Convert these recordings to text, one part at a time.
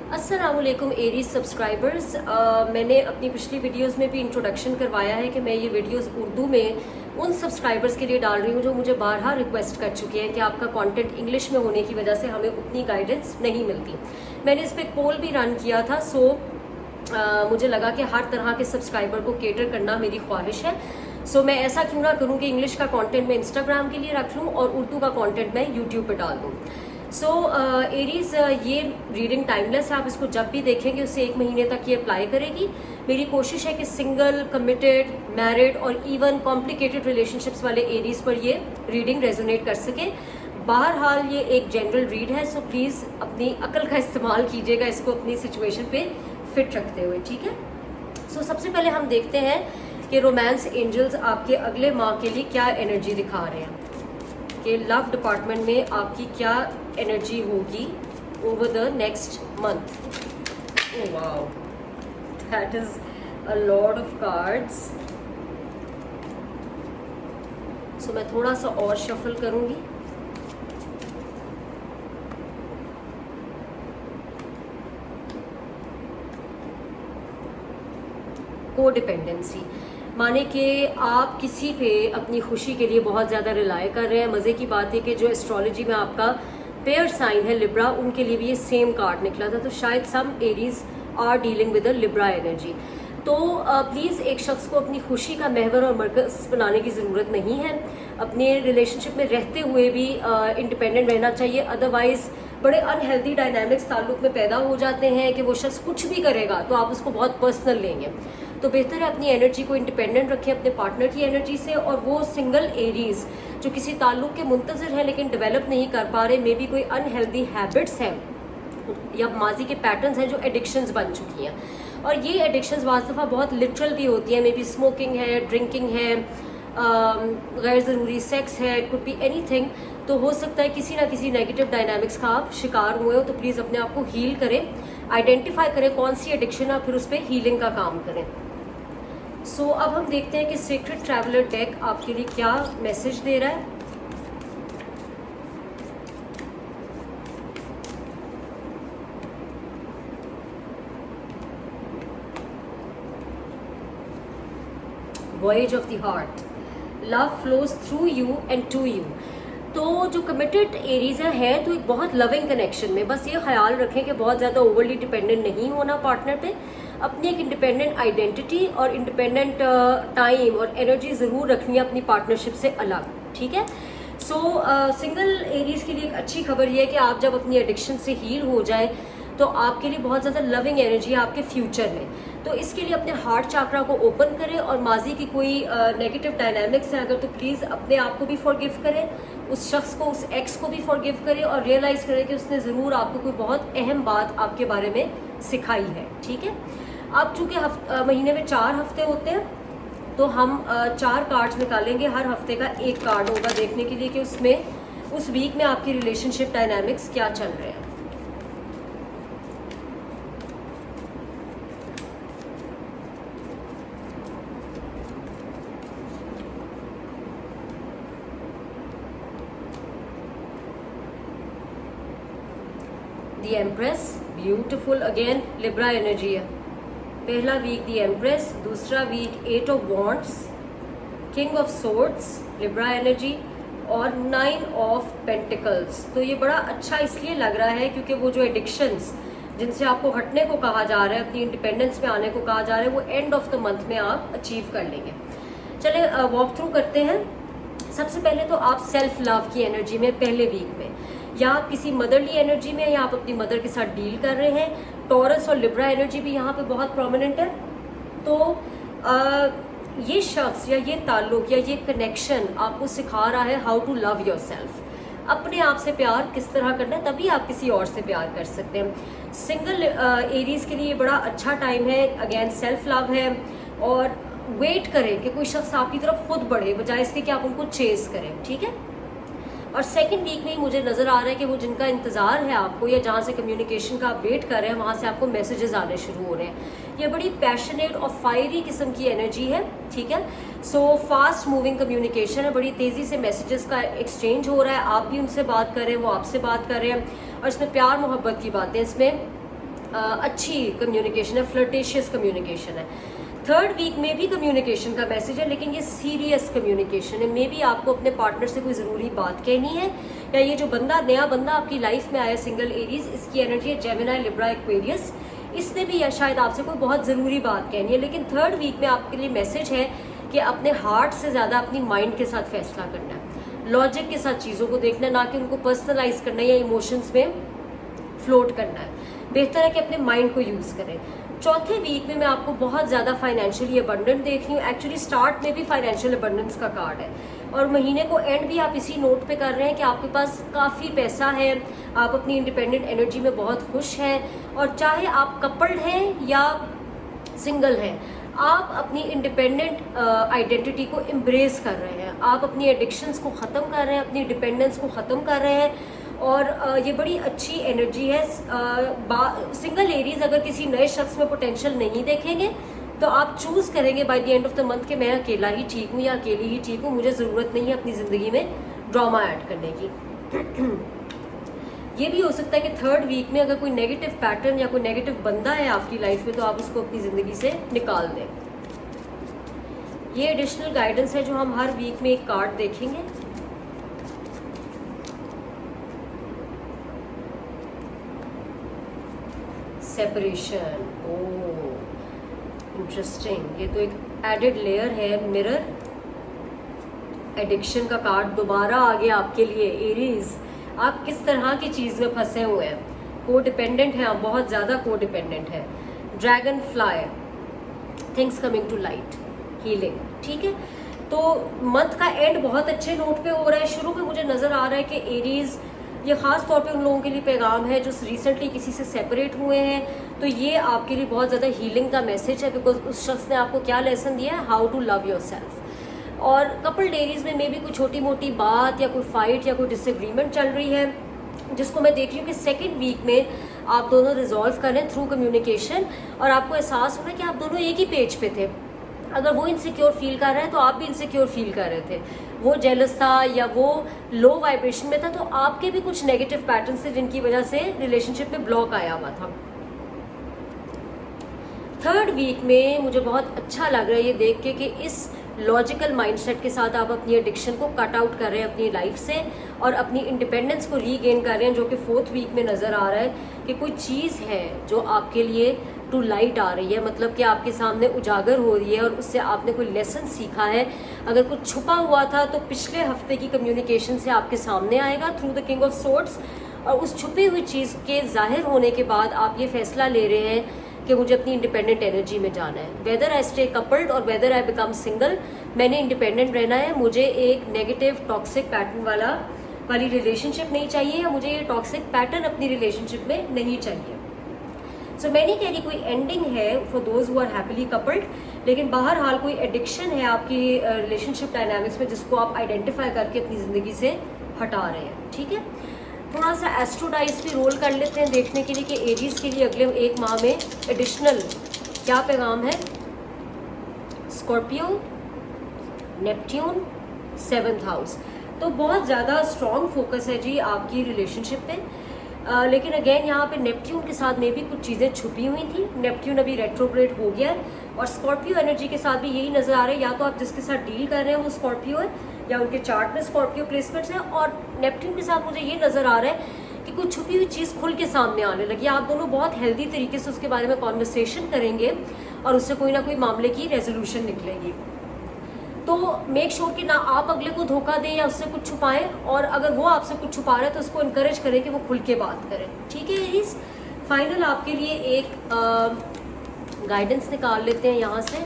अस्सलामुअलैकुम Aries subscribers. मैंने अपनी पिछली वीडियोस में भी इंट्रोडक्शन करवाया है कि मैं ये वीडियोस उर्दू में उन सब्सक्राइबर्स के लिए डाल रही हूँ जो मुझे बारहा रिक्वेस्ट कर चुके हैं कि आपका कंटेंट इंग्लिश में होने की वजह से हमें उतनी गाइडेंस नहीं मिलती। मैंने इस पर एक पोल भी रन किया था, मुझे लगा कि हर तरह के सब्सक्राइबर को केटर करना मेरी ख्वाहिश है। मैं ऐसा क्यों ना करूँ कि इंग्लिश का कंटेंट मैं इंस्टाग्राम के लिए रख लूँ और उर्दू का कंटेंट मैं यूट्यूब पे डाल दूँ। एरीज, ये रीडिंग टाइमलेस है, आप इसको जब भी देखेंगे उससे 1 महीने तक ये अप्लाई करेगी। मेरी कोशिश है कि सिंगल, कमिटेड, मैरिड और इवन कॉम्प्लिकेटेड रिलेशनशिप्स वाले एरीज पर ये रीडिंग रेजोनेट कर सके। बहरहाल ये एक जनरल रीड है, सो प्लीज़ अपनी अकल का इस्तेमाल कीजिएगा इसको अपनी सिचुएशन पे फिट रखते हुए, ठीक है। सबसे पहले हम देखते हैं कि रोमांस एंजल्स आपके अगले माह के लिए क्या एनर्जी दिखा रहे हैं कि लव डिपार्टमेंट में आपकी क्या एनर्जी होगी over the next month. Wow, that is a lot of cards. मैं थोड़ा सा और शफल करूंगी। कोडिपेंडेंसी माने कि आप किसी पे अपनी खुशी के लिए बहुत ज़्यादा रिलाय कर रहे हैं। मज़े की बात है कि जो एस्ट्रोलॉजी में आपका पेयर साइन है लिब्रा, उनके लिए भी ये सेम कार्ड निकला था। शायद some Aries are dealing with a Libra energy. Please एक शख्स को अपनी खुशी का महवर और मरकज़ बनाने की ज़रूरत नहीं है। अपने रिलेशनशिप में रहते हुए भी इंडिपेंडेंट रहना चाहिए, अदरवाइज़ बड़े अनहेल्दी डायनामिक्स ताल्लुक में पैदा हो जाते हैं कि वो शख्स कुछ भी करेगा तो आप उसको बहुत पर्सनल लेंगे। तो बेहतर है अपनी एनर्जी को इंडिपेंडेंट रखें अपने पार्टनर की एनर्जी से। और वो सिंगल एरीज जो किसी ताल्लुक के मुंतज़िर हैं लेकिन डेवलप नहीं कर पा रहे, मे बी कोई अनहेल्दी हैबिट्स हैं या माजी के पैटर्न्स हैं जो एडिक्शंस बन चुकी हैं, और ये एडिक्शंस बाज़ दफ़ा बहुत लिटरल भी होती हैं। मे बी स्मोकिंग है, ड्रिंकिंग है, गैर ज़रूरी सेक्स है, इट कुड बी एनीथिंग। तो हो सकता है किसी ना किसी नेगेटिव डायनामिक्स का आप शिकार हुए हो। तो प्लीज़ अपने आप को हील करें, आइडेंटिफाई करें कौन सी एडिक्शन है, फिर उस पर हीलिंग का काम करें। अब हम देखते हैं कि सीक्रेट ट्रैवलर डेक आपके लिए क्या मैसेज दे रहा है। Voyage of the heart, love flows through you and to you. तो जो कमिटेड एरीज है तो एक बहुत लविंग कनेक्शन में, बस ये ख्याल रखें कि बहुत ज़्यादा ओवरली डिपेंडेंट नहीं होना पार्टनर पे। अपनी एक इंडिपेंडेंट आइडेंटिटी और इंडिपेंडेंट टाइम और एनर्जी ज़रूर रखनी है अपनी पार्टनरशिप से अलग, ठीक है। सिंगल एरीज के लिए एक अच्छी खबर ये है कि आप जब अपनी एडिक्शन से हील हो जाए तो आपके लिए बहुत ज़्यादा लविंग एनर्जी है आपके फ्यूचर में। तो इसके लिए अपने हार्ट चाकरा को ओपन करें और माजी की कोई नेगेटिव डायनामिक्स है अगर, तो प्लीज़ अपने आप को भी फॉरगिव करें, उस शख्स को, उस एक्स को भी फॉरगिव करें और रियलाइज़ करें कि उसने ज़रूर आपको कोई बहुत अहम बात आपके बारे में सिखाई है, ठीक है। अब चूँकि महीने में 4 हफ्ते होते हैं तो हम 4 कार्ड्स निकालेंगे, हर हफ्ते का एक कार्ड होगा देखने के लिए कि उसमें उस वीक में आपकी रिलेशनशिप डायनामिक्स क्या चल रहे हैं। The empress, beautiful, again Libra energy है। पहला वीक द एम्प्रेस, दूसरा week 8 of wands, king of swords, Libra energy, और 9 ऑफ पेंटिकल्स। तो ये बड़ा अच्छा इसलिए लग रहा है क्योंकि वो जो एडिक्शंस जिनसे आपको हटने को कहा जा रहा है, अपनी इंडिपेंडेंस में आने को कहा जा रहा है, वो एंड ऑफ द मंथ में आप अचीव कर लेंगे। चले वॉक थ्रू करते हैं। सबसे पहले तो आप सेल्फ लव की एनर्जी में पहले वीक में, या आप किसी मदरली एनर्जी में, या आप अपनी मदर के साथ डील कर रहे हैं। टॉरस और लिब्रा एनर्जी भी यहाँ पे बहुत प्रोमिनेंट है। तो ये शख्स या ये ताल्लुक या ये कनेक्शन आपको सिखा रहा है हाउ टू लव योरसेल्फ, अपने आप से प्यार किस तरह करना है, तभी आप किसी और से प्यार कर सकते हैं। सिंगल एरीज के लिए बड़ा अच्छा टाइम है, अगेन सेल्फ लव है। और वेट करें कि कोई शख्स आपकी तरफ खुद बढ़े बजाय इसके कि आप उनको चेस करें, ठीक है। और सेकंड वीक में ही मुझे नज़र आ रहा है कि वो जिनका इंतज़ार है आपको, या जहाँ से कम्युनिकेशन का आप वेट कर रहे हैं, वहाँ से आपको मैसेजेस आने शुरू हो रहे हैं। ये बड़ी पैशनेट और फायरी किस्म की एनर्जी है, ठीक है। फास्ट मूविंग कम्युनिकेशन है, बड़ी तेज़ी से मैसेजेस का एक्सचेंज हो रहा है, आप भी उनसे बात कर रहे हैं, वो आपसे बात कर रहे हैं, और इसमें प्यार मोहब्बत की बातें इसमें अच्छी कम्युनिकेशन है, फ्लर्टेशियस कम्युनिकेशन है। थर्ड वीक में भी कम्युनिकेशन का मैसेज है, लेकिन ये सीरियस कम्युनिकेशन है। मे बी आपको अपने पार्टनर से कोई ज़रूरी बात कहनी है, या ये जो नया बंदा आपकी लाइफ में आया सिंगल एरीज, इसकी एनर्जी है जेमिनी, लिब्रा, एक्वेरियस, इसने भी या शायद आपसे कोई बहुत ज़रूरी बात कहनी है। लेकिन थर्ड वीक में आपके लिए मैसेज है कि अपने हार्ट से ज़्यादा अपनी माइंड के साथ फैसला करना है, लॉजिक के साथ चीज़ों को देखना है, ना कि उनको पर्सनलाइज करना है या इमोशंस में फ्लोट करना है। बेहतर है कि अपने माइंड को यूज़ करें। चौथे वीक में मैं आपको बहुत ज़्यादा फाइनेंशियली अबंडेंट देख रही हूँ। एक्चुअली स्टार्ट में भी फाइनेंशियल अबंडेंस का कार्ड है, और महीने को एंड भी आप इसी नोट पे कर रहे हैं कि आपके पास काफ़ी पैसा है, आप अपनी इंडिपेंडेंट एनर्जी में बहुत खुश हैं, और चाहे आप कपल्ड हैं या सिंगल हैं, आप अपनी इंडिपेंडेंट आइडेंटिटी को एम्ब्रेस कर रहे हैं, आप अपनी एडिक्शंस को ख़त्म कर रहे हैं, अपनी डिपेंडेंस को ख़त्म कर रहे हैं, और ये बड़ी अच्छी एनर्जी है। सिंगल एरीज अगर किसी नए शख्स में पोटेंशियल नहीं देखेंगे तो आप चूज़ करेंगे by the end of the month कि मैं अकेला ही ठीक हूँ या अकेली ही ठीक हूँ, मुझे ज़रूरत नहीं है अपनी ज़िंदगी में ड्रामा ऐड करने की। ये भी हो सकता है कि थर्ड वीक में अगर कोई नेगेटिव पैटर्न या कोई नेगेटिव बंदा है आपकी लाइफ में, तो आप उसको अपनी ज़िंदगी से निकाल दें। ये एडिशनल गाइडेंस है जो हम हर वीक में एक कार्ड देखेंगे। सेपरेशन, ओह इंटरेस्टिंग, ये तो एक एडेड लेयर है। मिरर, एडिक्शन का कार्ड दोबारा आ गया आपके लिए। एरीज, आप किस तरह की चीज़ में फंसे हुए हैं? को डिपेंडेंट हैं आप, बहुत ज़्यादा को डिपेंडेंट है। Dragonfly, things coming to light, healing, ठीक है। तो मंथ का एंड बहुत अच्छे नोट पे हो रहा है। शुरू में मुझे नज़र आ रहा है कि एरीज, ये ख़ास तौर पे उन लोगों के लिए पैगाम है जो रिसेंटली किसी से सेपरेट हुए हैं, तो ये आपके लिए बहुत ज़्यादा हीलिंग का मैसेज है, बिकॉज उस शख्स ने आपको क्या लेसन दिया है, how to love yourself. और कपल डेरीज में मे भी कोई छोटी मोटी बात या कोई फाइट या कोई डिसएग्रीमेंट चल रही है, जिसको मैं देख रही हूँ कि सेकेंड वीक में आप दोनों रिजॉल्व करें थ्रू कम्युनिकेशन, और आपको एहसास हो रहा है कि आप दोनों एक ही पेज पे थे। अगर वो इनसिक्योर फील कर रहे हैं तो आप भी इनसिक्योर फील कर रहे थे, वो जेलस था या वो लो वाइब्रेशन में था, तो आपके भी कुछ नेगेटिव पैटर्न्स थे जिनकी वजह से रिलेशनशिप में ब्लॉक आया हुआ था। थर्ड वीक में मुझे बहुत अच्छा लग रहा है ये देख के कि इस लॉजिकल माइंडसेट के साथ आप अपनी एडिक्शन को कट आउट कर रहे हैं अपनी लाइफ से, और अपनी इंडिपेंडेंस को रीगेन कर रहे हैं, जो कि फोर्थ वीक में नज़र आ रहा है कि कोई चीज़ है जो आपके लिए टू लाइट आ रही है, मतलब कि आपके सामने उजागर हो रही है और उससे आपने कोई लेसन सीखा है। अगर कुछ छुपा हुआ था तो पिछले हफ्ते की कम्युनिकेशन से आपके सामने आएगा through the king of swords, और उस छुपी हुई चीज़ के जाहिर होने के बाद आप ये फैसला ले रहे हैं कि मुझे अपनी इंडिपेंडेंट एनर्जी में जाना है। वेदर आई स्टे कपल्ड और वेदर आई बिकम सिंगल, मैंने इंडिपेंडेंट रहना है। मुझे एक नेगेटिव टॉक्सिक पैटर्न वाली रिलेशनशिप नहीं चाहिए, या मुझे ये टॉक्सिक पैटर्न अपनी रिलेशनशिप में नहीं चाहिए। सो मैं नहीं कह रही कोई एंडिंग है for those who are happily coupled, लेकिन बहरहाल कोई एडिक्शन है आपकी रिलेशनशिप डायनामिक्स में जिसको आप आइडेंटिफाई करके अपनी ज़िंदगी से हटा रहे हैं, ठीक है। थोड़ा सा एस्ट्रोडाइस भी रोल कर लेते हैं देखने के लिए कि एरीज के लिए अगले एक माह में एडिशनल क्या पैगाम है। स्कॉर्पियो, नेपट्यून, 7th हाउस, तो बहुत ज़्यादा स्ट्रॉन्ग फोकस है जी आपकी रिलेशनशिप पे। लेकिन अगेन यहाँ पे नेपट्यून के साथ में भी कुछ चीज़ें छुपी हुई थी। नेपट्यून अभी रेट्रोग्रेड हो गया है, और स्कॉर्पियो एनर्जी के साथ भी यही नज़र आ रहा है, या तो आप जिसके साथ डील कर रहे हैं वो स्कॉर्पियो है या उनके चार्ट में स्कॉर्पियो प्लेसमेंट्स हैं। और नेपट्यून के साथ मुझे ये नज़र आ रहा है कि कुछ छुपी हुई चीज़ खुल के सामने आने लगी। आप दोनों बहुत हेल्दी तरीके से उसके बारे में कॉन्वर्सेशन करेंगे और उससे कोई ना कोई मामले की रेजोल्यूशन निकलेगी। तो मेक श्योर कि ना आप अगले को धोखा दें या उससे कुछ छुपाएं, और अगर वो आपसे कुछ छुपा रहा है तो उसको इनकरेज करें कि वो खुल के बात करें, ठीक है। एरीज, फाइनल आपके लिए एक गाइडेंस निकाल लेते हैं यहाँ से,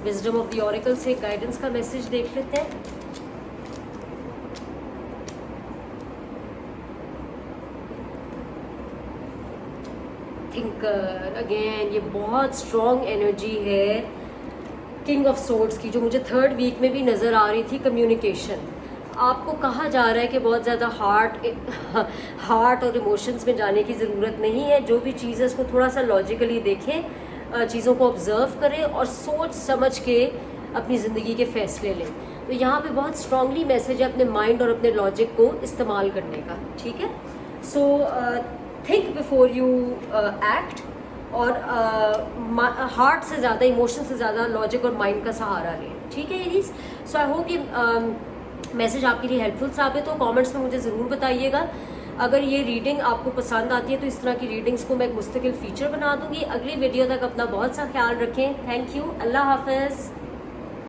विजडम ऑफ द ऑरेकल से गाइडेंस का मैसेज देख लेते हैं। थिंकर, अगेन ये बहुत स्ट्रॉन्ग एनर्जी है किंग ऑफ सोर्ड्स की, जो मुझे थर्ड वीक में भी नज़र आ रही थी। कम्युनिकेशन, आपको कहा जा रहा है कि बहुत ज़्यादा हार्ट और इमोशंस में जाने की ज़रूरत नहीं है। जो भी चीज़ है उसको थोड़ा सा लॉजिकली देखें, चीज़ों को ऑब्जर्व करें और सोच समझ के अपनी ज़िंदगी के फैसले लें। तो यहाँ पे बहुत स्ट्रांगली मैसेज है अपने माइंड और अपने लॉजिक को इस्तेमाल करने का, ठीक है। So think before you act, और हार्ट से ज़्यादा, इमोशन से ज़्यादा लॉजिक और माइंड का सहारा लें, ठीक है एरीज। सो आई होप कि मैसेज आपके लिए हेल्पफुल साबित हो। कमेंट्स में मुझे ज़रूर बताइएगा। अगर ये रीडिंग आपको पसंद आती है तो इस तरह की रीडिंग्स को मैं एक मुस्तकिल फीचर बना दूंगी। अगली वीडियो तक अपना बहुत सा ख्याल रखें। थैंक यू, अल्लाह हाफिज़।